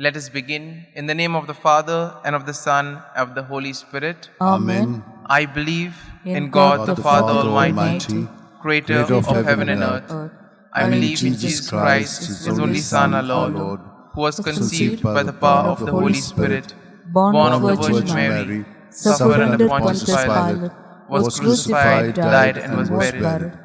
Let us begin in the name of the Father, and of the Son, and of the Holy Spirit. Amen. I believe in God the Father Almighty, creator of heaven and earth. I believe in Jesus Christ, His only Son, our Lord, who was conceived by the power of the Holy Spirit, born of the Virgin Mary, suffered under Pontius Pilate, was crucified, died, and was buried.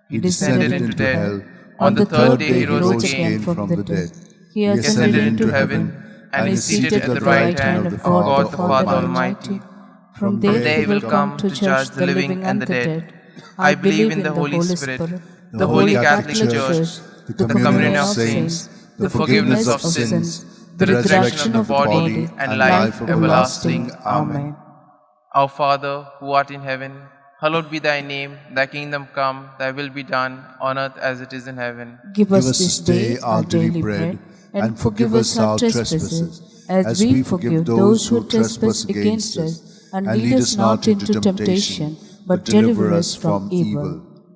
He descended into hell. On the third day He rose again from the dead. He ascended into heaven, and is seated at the right hand of God the Father Almighty. From there He will come to judge the living and the dead. I believe in the Holy Spirit, the Holy Catholic Church, the communion of saints, the forgiveness of sins, the resurrection of the body, and life everlasting. Amen. Our Father, who art in heaven, hallowed be thy name. Thy kingdom come, thy will be done, on earth as it is in heaven. Give us this day our daily bread, and forgive us our trespasses, as we forgive those who trespass against us. And lead us not into temptation, but deliver us from evil.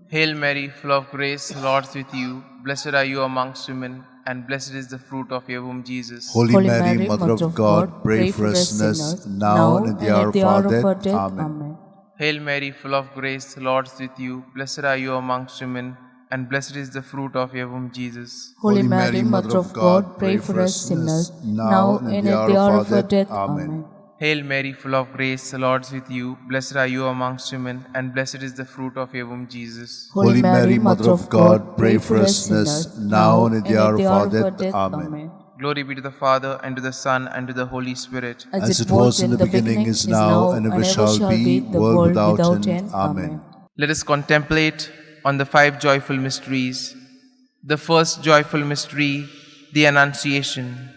Hail Mary, full of grace, the Lord is with you. Blessed are you amongst women, and blessed is the fruit of your womb, Jesus. Holy Mary, Mother of God, pray for us sinners, now and at the hour of our death. Amen. Hail Mary, full of grace, the Lord is with you. Blessed are you amongst women, and blessed is the fruit of your womb, Jesus. Holy Mary, Mother of God, pray for us sinners, now and at the hour of our death. Amen. Hail Mary, full of grace, the Lord is with you. Blessed are you amongst women, and blessed is the fruit of your womb, Jesus. Holy Mary, Mother of God, pray for us sinners, now and at the hour of our death. Amen. Glory be to the Father, and to the Son, and to the Holy Spirit. As it was in the beginning, is now, and ever shall be, world without end. Amen. Let us contemplate on the 5 joyful mysteries. The first joyful mystery, the Annunciation.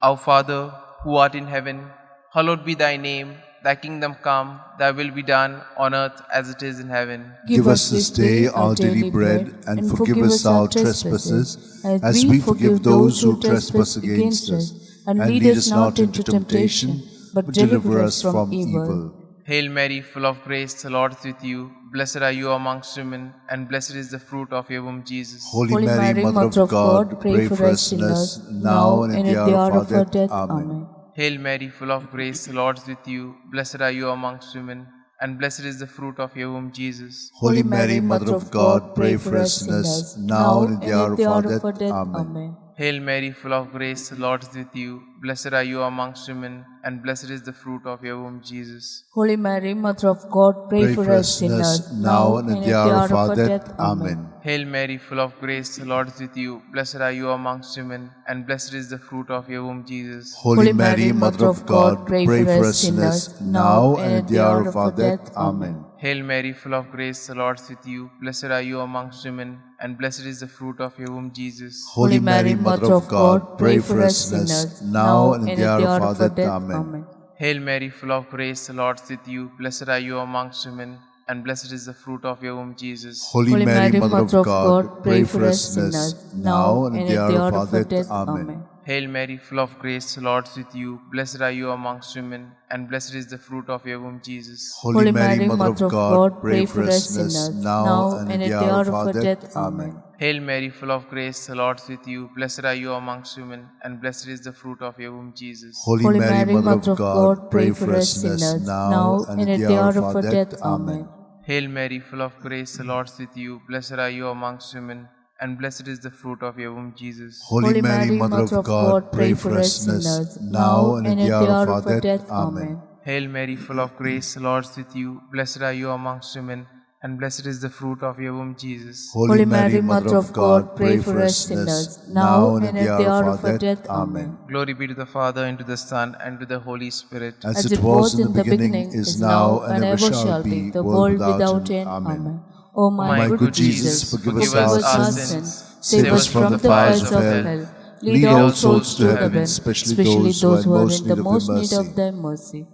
Our Father, who art in heaven, hallowed be thy name. Thy kingdom come, thy will be done, on earth as it is in heaven. Give us this day our daily bread, and forgive us our trespasses, as we forgive those who trespass against us. And lead us not into temptation, but deliver us from evil. Hail Mary, full of grace, the Lord is with you. Blessed are you amongst women, and blessed is the fruit of your womb, Jesus. Holy Mary, Mother of God, pray for us sinners, now and at the hour of our death. Amen. Hail Mary, full of grace, the Lord is with you. Blessed are you amongst women, and blessed is the fruit of your womb, Jesus. Holy Mary, Mother of God, pray for us sinners, now and at the hour of our death. Amen. Hail Mary, full of grace, the Lord is with you. Blessed are you amongst women, and blessed is the fruit of your womb, Jesus. Holy Mary, Mother of God, pray for us sinners, now and at the hour of our death. Amen. Hail Mary, full of grace, the Lord is with you. Blessed are you amongst women, and blessed is the fruit of your womb, Jesus. Holy Mary, Mother of God, pray for us sinners, now and at the hour of our death. Amen. Hail Mary, full of grace, the Lord is with you. Blessed are you amongst women, and blessed is the fruit of your womb, Jesus. Holy Mary, Mother of God, pray for us sinners, now and at the hour of our death. Amen. Hail Mary, full of grace, the Lord is with you. Blessed are you amongst women, and blessed is the fruit of your womb, Jesus. Holy Mary, Mother of God, pray for us sinners, now and at the hour of our death. Amen. Hail Mary, full of grace, the Lord is with you. Blessed are you amongst women, and blessed is the fruit of your womb, Jesus. Holy Mary, Mother of God, pray for us sinners, now and at the hour of our death. Amen. Hail Mary, full of grace, the Lord is with you. Blessed are you amongst women, and blessed is the fruit of your womb, Jesus. Holy Mary, Mother of God, pray for us sinners, now and at the hour of our death. Amen. Hail Mary, full of grace, the Lord is with you. Blessed are you amongst women, and blessed is the fruit of your womb, Jesus. Holy Mary, Mother of God, pray for us sinners, now and at the hour of our death. Amen. Hail Mary, full of grace, the Lord is with you. Blessed are you amongst women, and blessed is the fruit of your womb, Jesus. Holy Mary, Mother of God, pray for us sinners, now and at the hour of our death. Amen. Glory be to the Father, and to the Son, and to the Holy Spirit. As it was in the beginning, is now, and ever shall be, the world without end. Amen. O my good Jesus, forgive us our sins, save us from the fires of hell, lead all souls to heaven, especially those who are in the most need of thy mercy.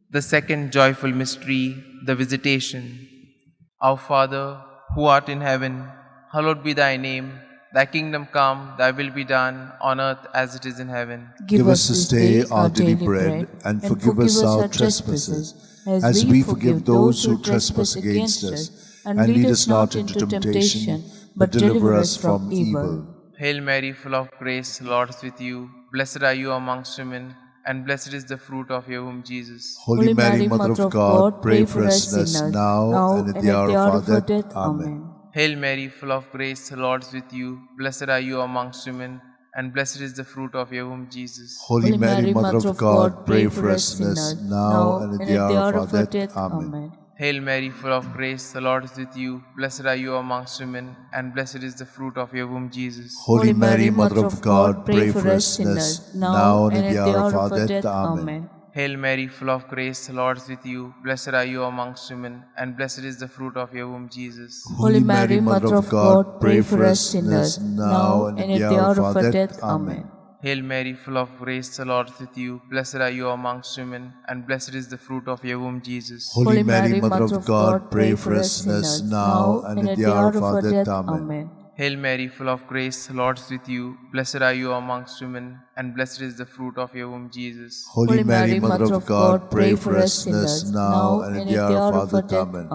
The second joyful mystery, the Visitation. Our Father, who art in heaven, hallowed be thy name. Thy kingdom come, thy will be done, on earth as it is in heaven. Give us this day our daily bread, and forgive us our trespasses, as we forgive those who trespass against us. And lead us not into temptation, but deliver us from evil. Hail Mary, full of grace, the Lord is with you. Blessed are you amongst women, and blessed is the fruit of your womb, Jesus. Holy Mary, Mother of God, pray for us sinners, now and at the hour of our death. Amen. Hail Mary, full of grace, the Lord is with you. Blessed are you amongst women, and blessed is the fruit of your womb, Jesus. Holy Mary, Mother of God, pray for us sinners, now and at the hour of our death. Amen. Hail Mary, full of grace, the Lord is with you. Blessed are you amongst women, and blessed is the fruit of your womb, Jesus. Holy Mary, Mother of God, pray for us sinners, now and at the hour of our death. Amen. Hail Mary, full of grace, the Lord is with you. Blessed are you amongst women, and blessed is the fruit of your womb, Jesus. Holy Mary, Mother of God, pray for us sinners, now and at the hour of our death. Amen. Hail Mary, full of grace, the Lord is with you. Blessed are you amongst women, and blessed is the fruit of your womb, Jesus. Holy Mary, Mother of God, pray for us sinners, now and at the hour of our death. Amen. Hail Mary, full of grace, the Lord is with you. Blessed are you amongst women, and blessed is the fruit of your womb, Jesus. Holy Mary, Mother of God, pray for us sinners, now and at the hour of our death. Amen.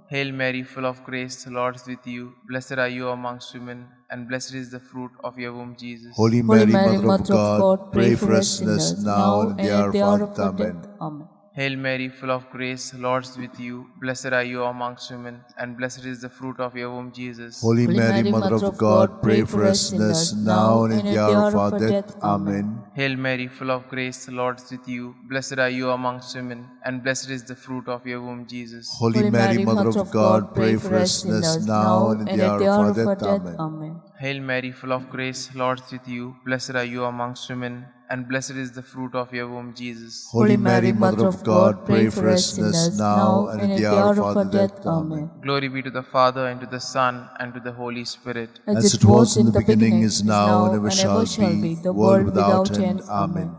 Hail Mary, full of grace, the Lord is with you. Blessed are you amongst women, and blessed is the fruit of your womb, Jesus. Holy Mary, Mother of God, pray for us sinners, now and at the hour of our death. Amen. Hail Mary, full of grace, the Lord is with you. Blessed are you amongst women, and blessed is the fruit of your womb, Jesus. Holy Mary, Mother of God, pray for us sinners, now and at the hour of our death. Amen. Hail Mary, full of grace, the Lord is with you. Blessed are you amongst women, and blessed is the fruit of your womb, Jesus. Holy Mary, Mother of God, pray for us sinners, now and at the hour of our death. Amen. Hail Mary, full of grace, the Lord is with you. Blessed are you amongst women, and blessed is the fruit of your womb, Jesus. Holy Mary, Mother of God, pray for us sinners, now and at the hour of our death. Amen. Glory be to the Father, and to the Son, and to the Holy Spirit. As it was in the beginning, is now, and ever shall be, the world without end. Amen.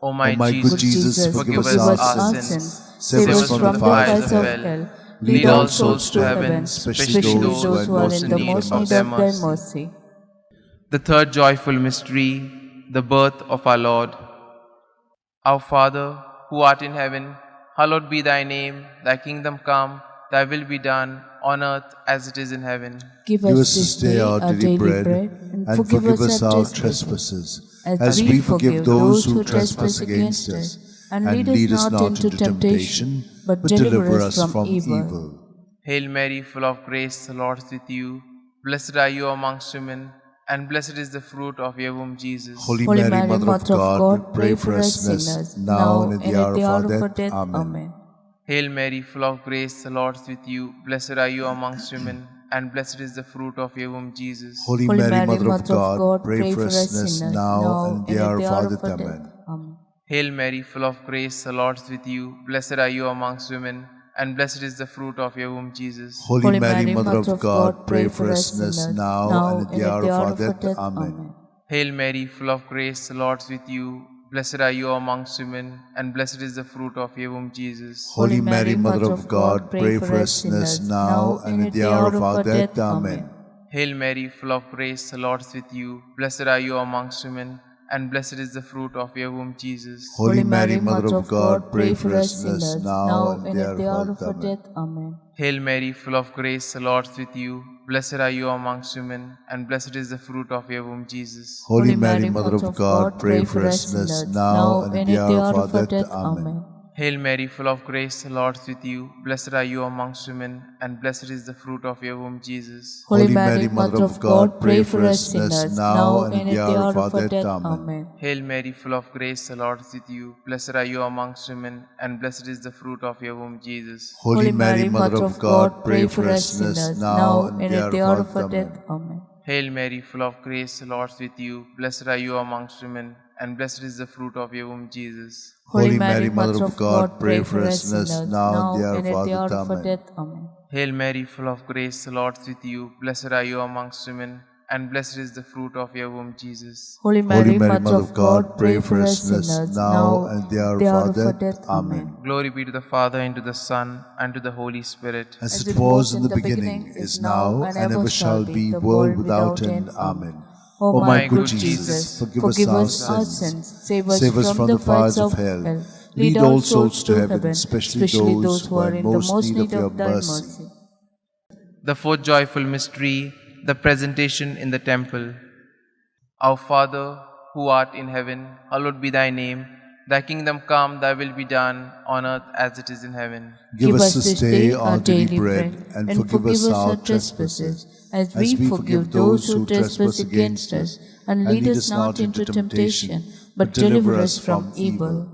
O my good Jesus, forgive us our sins, save us from the fires of hell, lead all souls to heaven, especially those who are in the most need of thy mercy. The third joyful mystery, the birth of our Lord. Our Father, who art in heaven, hallowed be thy name. Thy kingdom come, thy will be done, on earth as it is in heaven. Give us this day our daily bread, and forgive us our trespasses, as we forgive those who trespass against us. And lead us not into temptation, but deliver us from evil. Hail Mary, full of grace, the Lord is with you. Blessed are you amongst women, and blessed is the fruit of your womb, Jesus. Holy Mary, Mother of God, pray for us sinners, now and at the hour of our death. Amen. Hail Mary, full of grace, the Lord is with you. Blessed are you amongst women, and blessed is the fruit of your womb, Jesus. Holy Mary, Mother of God, pray for us sinners, now and at the hour of our death. Amen. Hail Mary, full of grace, the Lord is with you. Blessed are you amongst women, and blessed is the fruit of your womb, Jesus. Holy Mary, Mother of God, pray for us sinners, now and at the hour of our death. Amen. Hail Mary, full of grace, the Lord is with you. Blessed are you amongst women, and blessed is the fruit of your womb, Jesus. Holy Mary, Mother of God, pray for us sinners, now and at the hour of our death. Amen. Hail Mary, full of grace, the Lord is with you. Blessed are you amongst women, and blessed is the fruit of your womb, Jesus. Holy Mary, Mother of God, pray for us sinners, now and at the hour of our death. Amen. Hail Mary, full of grace, the Lord is with you. Blessed are you amongst women, and blessed is the fruit of your womb, Jesus. Holy Mary, Mother of God, pray for us sinners, now and at the hour of our death. Amen. Hail Mary, full of grace, the Lord is with you. Blessed are you amongst women, and blessed is the fruit of your womb, Jesus. Holy Mary, Mother of God, pray for us sinners, now and at the hour of our death. Amen. Hail Mary, full of grace, the Lord is with you. Blessed are you amongst women, and blessed is the fruit of your womb, Jesus. Holy Mary, Mother of God, pray for us sinners, now and at the hour of our death. Amen. Hail Mary, full of grace, the Lord is with you. Blessed are you amongst women, and blessed is the fruit of your womb, Jesus. Holy Mary, Mother of God, pray for us sinners, now and at the hour of our death. Amen. Hail Mary, full of grace, the Lord is with you. Blessed are you amongst women, and blessed is the fruit of your womb, Jesus. Holy Mary, Mother of God, pray for us sinners, now and at the hour of our death. Amen. Glory be to the Father, and to the Son, and to the Holy Spirit. As it was in the beginning, is now, and ever shall be, world without end. Amen. O my good Jesus, forgive us our sins, save us from the fires of hell, lead all souls to heaven, especially those who are in the most need of thy mercy. The fourth joyful mystery, the presentation in the temple. Our Father, who art in heaven, hallowed be thy name. Thy kingdom come, thy will be done, on earth as it is in heaven. Give us this day our daily bread, and forgive us our trespasses, as we forgive those who trespass against us. And lead us not into temptation, but deliver us from evil.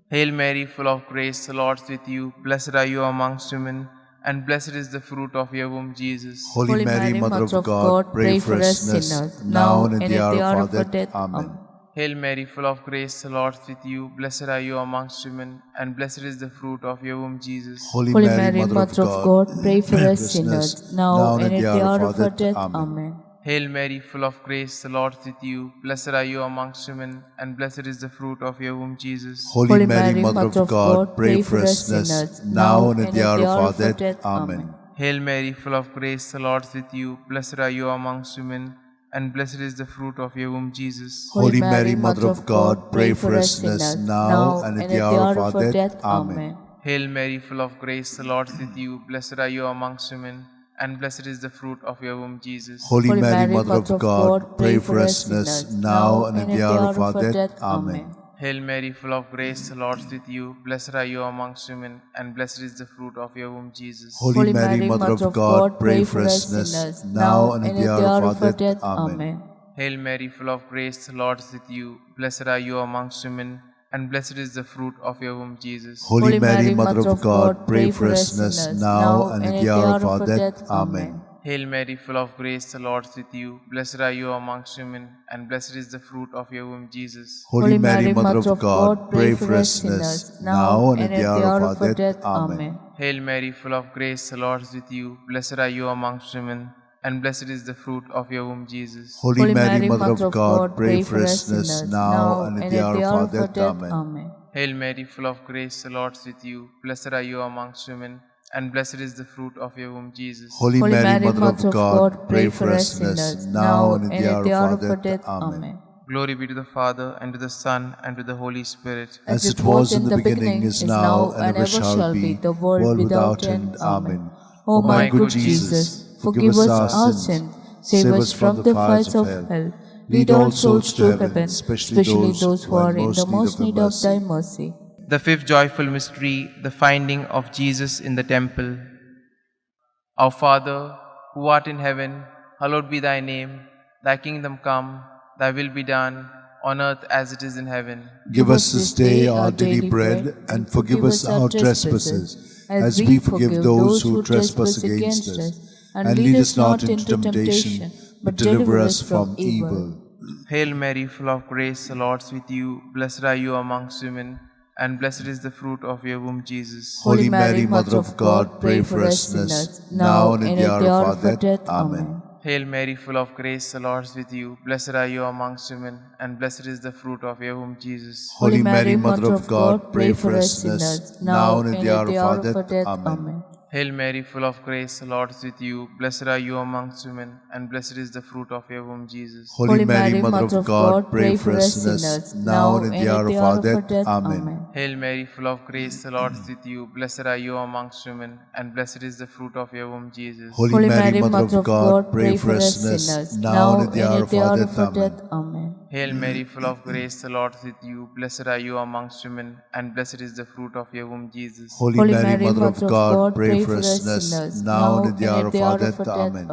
Hail Mary, full of grace, the Lord is with you. Blessed are you amongst women, and blessed is the fruit of your womb, Jesus. Holy Mary, Mother of God, pray for us sinners, now and at the hour of our death. Amen. Hail Mary, full of grace, the Lord is with you. Blessed are you amongst women, and blessed is the fruit of your womb, Jesus. Holy Mary, Mother of God, pray for us sinners, now and at the hour of our death. Amen. Hail Mary, full of grace, the Lord is with you. Blessed are you amongst women, and blessed is the fruit of your womb, Jesus. Holy Mary, Mother of God, pray for us sinners, now and at the hour of our death. Amen. Hail Mary, full of grace, the Lord is with you. Blessed are you amongst women, and blessed is the fruit of your womb, Jesus. Holy Mary, Mother of God, pray for us sinners, now and at the hour of our death. Amen. Hail Mary, full of grace, the Lord is with you. Blessed are you amongst women, and blessed is the fruit of your womb, Jesus. Holy Mary, Mother of God, pray for us sinners, now and at the hour of our death. Amen. Hail Mary, full of grace, the Lord is with you. Blessed are you amongst women, and blessed is the fruit of your womb, Jesus. Holy Mary, Mother of God, pray for us sinners, now and at the hour of our death. Amen. Hail Mary, full of grace, the Lord is with you. Blessed are you amongst women, and blessed is the fruit of your womb, Jesus. Holy Mary, Mother of God, pray for us sinners, now and at the hour of our death. Amen. Hail Mary, full of grace, the Lord is with you. Blessed are you amongst women, and blessed is the fruit of your womb, Jesus. Holy Mary, Mother of God, pray for us sinners, now and at the hour of our death. Amen. Hail Mary, full of grace, the Lord is with you. Blessed are you amongst women, and blessed is the fruit of your womb, Jesus. Holy Mary, Mother of God, pray for us sinners, now and at the hour of our death. Amen. Hail Mary, full of grace, the Lord is with you. Blessed are you amongst women, and blessed is the fruit of your womb, Jesus. Holy Mary, Mother of God, pray for us sinners, now and at the hour of our death. Amen. Glory be to the Father, and to the Son, and to the Holy Spirit. As it was in the beginning, is now, and ever shall be, the world without end. Amen. O my good Jesus, forgive us our sins, save us from the fires of hell. Lead all souls to heaven, especially those who are in the most need of thy mercy. The fifth joyful mystery, the finding of Jesus in the temple. Our Father, who art in heaven, hallowed be thy name. Thy kingdom come, thy will be done, on earth as it is in heaven. Give us this day our daily bread, and forgive us our trespasses, as we forgive those who trespass against us. And lead us not into temptation, but deliver us from evil. Hail Mary, full of grace, the Lord is with you. Blessed are you amongst women, and blessed is the fruit of your womb, Jesus. Holy Mary, Mother of God, pray for us sinners, now and at the hour of our death. Amen. Hail Mary, full of grace, the Lord is with you. Blessed are you amongst women, and blessed is the fruit of your womb, Jesus. Holy Mary, Mother of God, pray for us sinners, now and at the hour of our death. Amen. Hail Mary, full of grace, the Lord is with you. Blessed are you amongst women, and blessed is the fruit of your womb, Jesus. Holy Mary, Mother of God, pray for us sinners, now and at the hour of our death. Amen. Hail Mary, full of grace, the Lord is with you. Blessed are you amongst women, and blessed is the fruit of your womb, Jesus. Holy Mary, Mother of God, pray for us sinners, now and at the hour of our death. Amen. Hail Mary, full of grace, the Lord is with you. Blessed are you amongst women, and blessed is the fruit of your womb, Jesus. Holy Mary, Mother of God, pray for us sinners, now and at the hour of our death. Amen.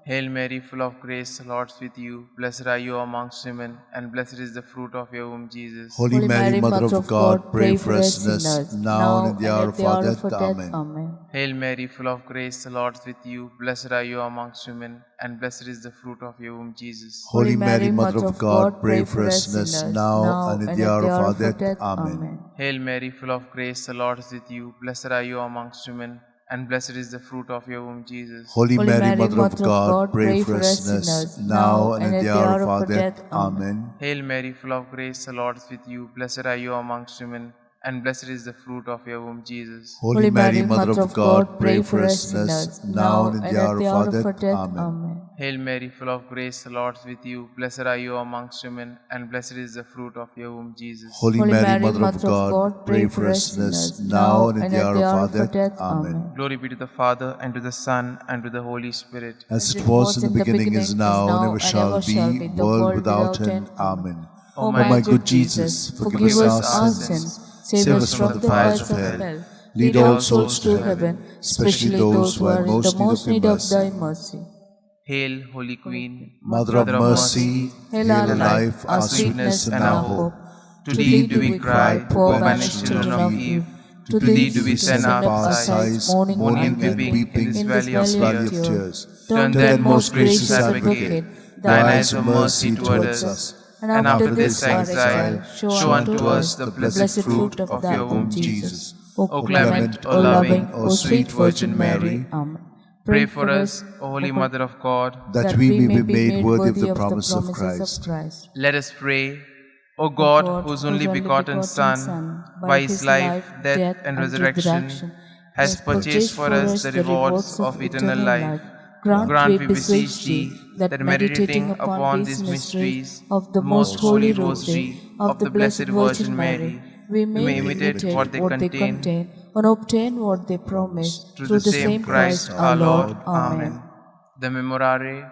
Hail Mary, full of grace, the Lord is with you. Blessed are you amongst women, and blessed is the fruit of your womb, Jesus. Holy Mary, Mother of God, pray for us sinners, now and at the hour of our death. Amen. Hail Mary, full of grace, the Lord is with you. Blessed are you amongst women, and blessed is the fruit of your womb, Jesus. Holy Mary, Mother of God, pray for us sinners, now and at the hour of our death. Amen. Hail Mary, full of grace, the Lord is with you. Blessed are you amongst women, and blessed is the fruit of your womb, Jesus. Holy Mary, Mother of God, pray for us sinners, now and at the hour of our death. Amen. Hail Mary, full of grace, the Lord is with you. Blessed are you amongst women, and blessed is the fruit of your womb, Jesus. Holy Mary, Mother of God, pray for us sinners, now and at the hour of our death. Amen. Hail Mary, full of grace, the Lord is with you. Blessed are you amongst women, and blessed is the fruit of your womb, Jesus. Holy Mary, Mother of God, pray for us sinners, now and at the hour of our death. Amen. Glory be to the Father, and to the Son, and to the Holy Spirit. As it was in the beginning, is now, and ever shall be, world without end. Amen. O my good Jesus, forgive us our sins, save us from the fires of hell, lead all souls to heaven, especially those who are in the most need of thy mercy. Hail, Holy Queen, Mother of mercy, hail our life, our sweetness, and our hope. To thee do we cry, poor banished children of Eve. To thee do we send our sighs, mourning and weeping in this valley of tears. Turn then, most gracious Advocate, thine eyes of mercy towards us, and after this exile, show unto us the blessed fruit of your womb, Jesus. O clement, O loving, O sweet Virgin Mary, Amen. pray for us, O Holy Mother of God, that we may be made worthy of the promise of Christ. Let us pray. O God, whose only begotten Son, by his life, death, and resurrection, has purchased for us the rewards of eternal life, grant, we beseech thee, that meditating upon these mysteries of the most holy Rosary of the Blessed Virgin Mary, we may imitate what they contain and obtain what they promise through the same Christ our Lord. Amen. The Memorare.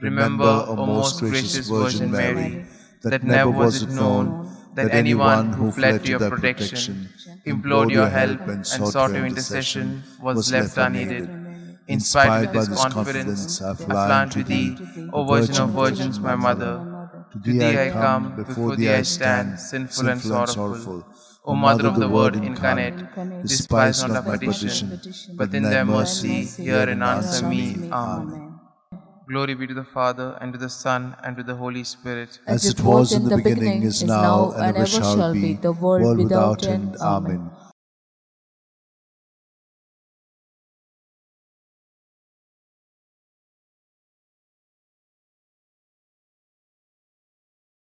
Remember, O most gracious Virgin Mary, that never was it known that anyone who fled to your protection, implored your help, and sought your intercession was left unneeded. Inspired with this confidence, I fly to thee, O Virgin of Virgins, my Mother. To thee I come, before thee I stand, sinful and sorrowful. O Mother of the Word incarnate, despise not our petition, but in thy mercy hear and answer me. Amen. Glory be to the Father, and to the Son, and to the Holy Spirit. As it was in the beginning, is now, and ever shall be, the world without end. Amen.